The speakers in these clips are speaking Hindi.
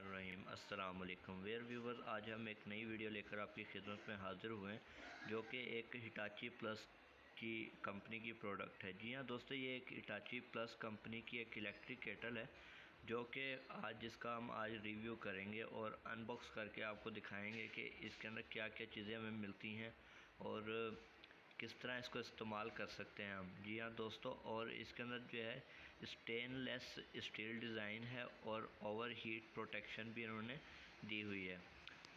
बिस्मिल्लाहिर्रहमानिर्रहीम। अस्सलाम वालेकुम वेयर व्यूवर्स, आज हम एक नई वीडियो लेकर आपकी खिदमत में हाज़िर हुए हैं जो कि एक हिटाची प्लस की कंपनी की प्रोडक्ट है। जी हाँ दोस्तों, ये एक हिटाची प्लस कंपनी की एक इलेक्ट्रिक केटल है जो कि जिसका हम आज रिव्यू करेंगे और अनबॉक्स करके आपको दिखाएंगे कि इसके अंदर क्या क्या चीज़ें हमें मिलती हैं और किस तरह इसको इस्तेमाल कर सकते हैं हम। जी हाँ दोस्तों, और इसके अंदर जो है स्टेनलेस स्टील डिज़ाइन है और ओवर हीट प्रोटेक्शन भी इन्होंने दी हुई है।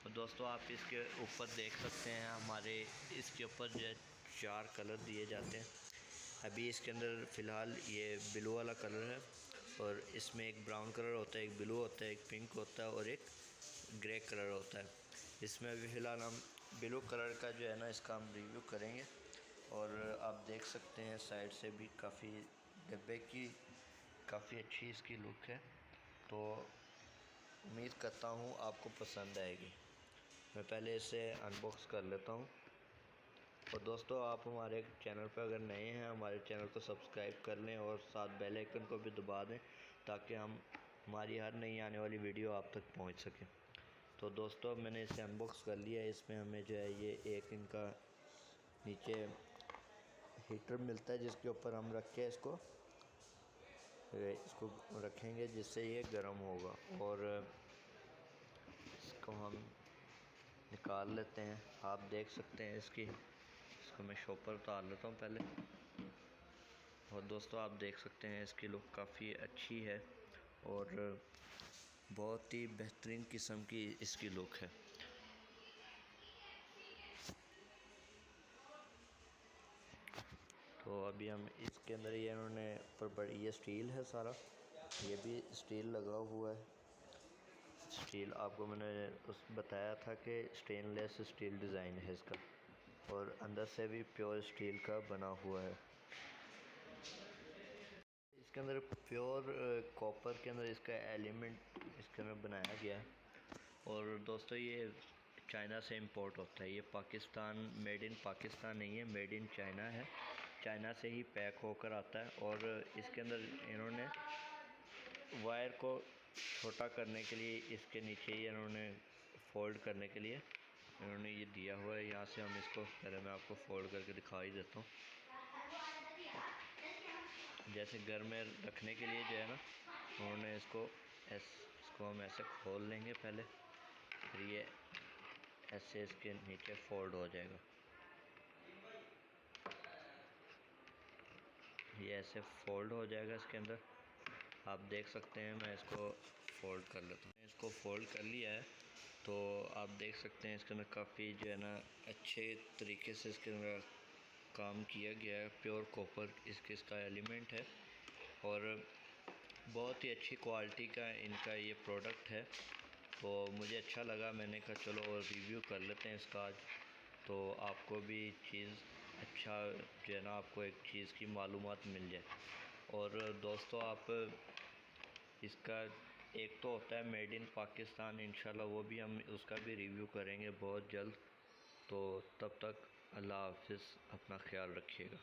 तो दोस्तों आप इसके ऊपर देख सकते हैं, हमारे इसके ऊपर जो है 4 कलर दिए जाते हैं। अभी इसके अंदर फ़िलहाल ये ब्लू वाला कलर है और इसमें एक ब्राउन कलर होता है, एक ब्लू होता है, एक पिंक होता है और एक ग्रे कलर होता है। इसमें अभी फ़िलहाल हम ब्लू कलर का जो है ना इसका हम रिव्यू करेंगे। और आप देख सकते हैं साइड से भी काफ़ी डब्बे की काफ़ी अच्छी इसकी लुक है, तो उम्मीद करता हूँ आपको पसंद आएगी। मैं पहले इसे अनबॉक्स कर लेता हूँ। और दोस्तों आप हमारे चैनल पर अगर नए हैं, हमारे चैनल को सब्सक्राइब कर लें और साथ बेल आइकन को भी दबा दें ताकि हमारी हर नई आने वाली वीडियो आप तक पहुँच सके। तो दोस्तों मैंने इसे अनबॉक्स कर लिया है। इसमें हमें जो है ये एक इनका नीचे हीटर मिलता है जिसके ऊपर हम रख के इसको रखेंगे जिससे ये गर्म होगा और इसको हम निकाल लेते हैं। आप देख सकते हैं इसको मैं शॉपर उतार लेता हूँ पहले। और दोस्तों आप देख सकते हैं इसकी लुक काफ़ी अच्छी है और बहुत ही बेहतरीन किस्म की इसकी लुक है। तो अभी हम इसके अंदर ये इन्होंने पर ये स्टील है सारा, ये भी स्टील लगा हुआ है। स्टील आपको मैंने बताया था कि स्टेनलेस स्टील डिज़ाइन है इसका और अंदर से भी प्योर स्टील का बना हुआ है। इसके अंदर प्योर कॉपर के अंदर इसका एलिमेंट इसके अंदर बनाया गया है। और दोस्तों ये चाइना से इंपोर्ट होता है, ये पाकिस्तान मेड इन पाकिस्तान नहीं है, मेड इन चाइना है। चाइना से ही पैक होकर आता है। और इसके अंदर इन्होंने वायर को छोटा करने के लिए इसके नीचे ही इन्होंने फ़ोल्ड करने के लिए इन्होंने ये दिया हुआ है। यहाँ से हम इसको पहले मैं आपको फ़ोल्ड करके दिखा ही देता हूँ। जैसे घर में रखने के लिए जो है ना उन्होंने इसको हम ऐसे खोल लेंगे पहले, फिर ये ऐसे इसके नीचे फ़ोल्ड हो जाएगा। ये ऐसे फ़ोल्ड हो जाएगा इसके अंदर। आप देख सकते हैं, मैं इसको फ़ोल्ड कर लेता हूँ। इसको फ़ोल्ड कर लिया है तो आप देख सकते हैं इसके अंदर काफ़ी जो है ना अच्छे तरीके से इसके अंदर काम किया गया है। प्योर कॉपर इसका एलिमेंट है और बहुत ही अच्छी क्वालिटी का इनका ये प्रोडक्ट है। तो मुझे अच्छा लगा, मैंने कहा चलो और रिव्यू कर लेते हैं इसका आज, तो आपको भी चीज़ अच्छा जो है ना आपको एक चीज़ की मालूमात मिल जाए। और दोस्तों आप इसका एक तो होता है मेड इन पाकिस्तान, इंशाल्लाह वो भी हम उसका भी रिव्यू करेंगे बहुत जल्द। तो तब तक अल्लाह हाफ़िज़, अपना ख्याल रखिएगा।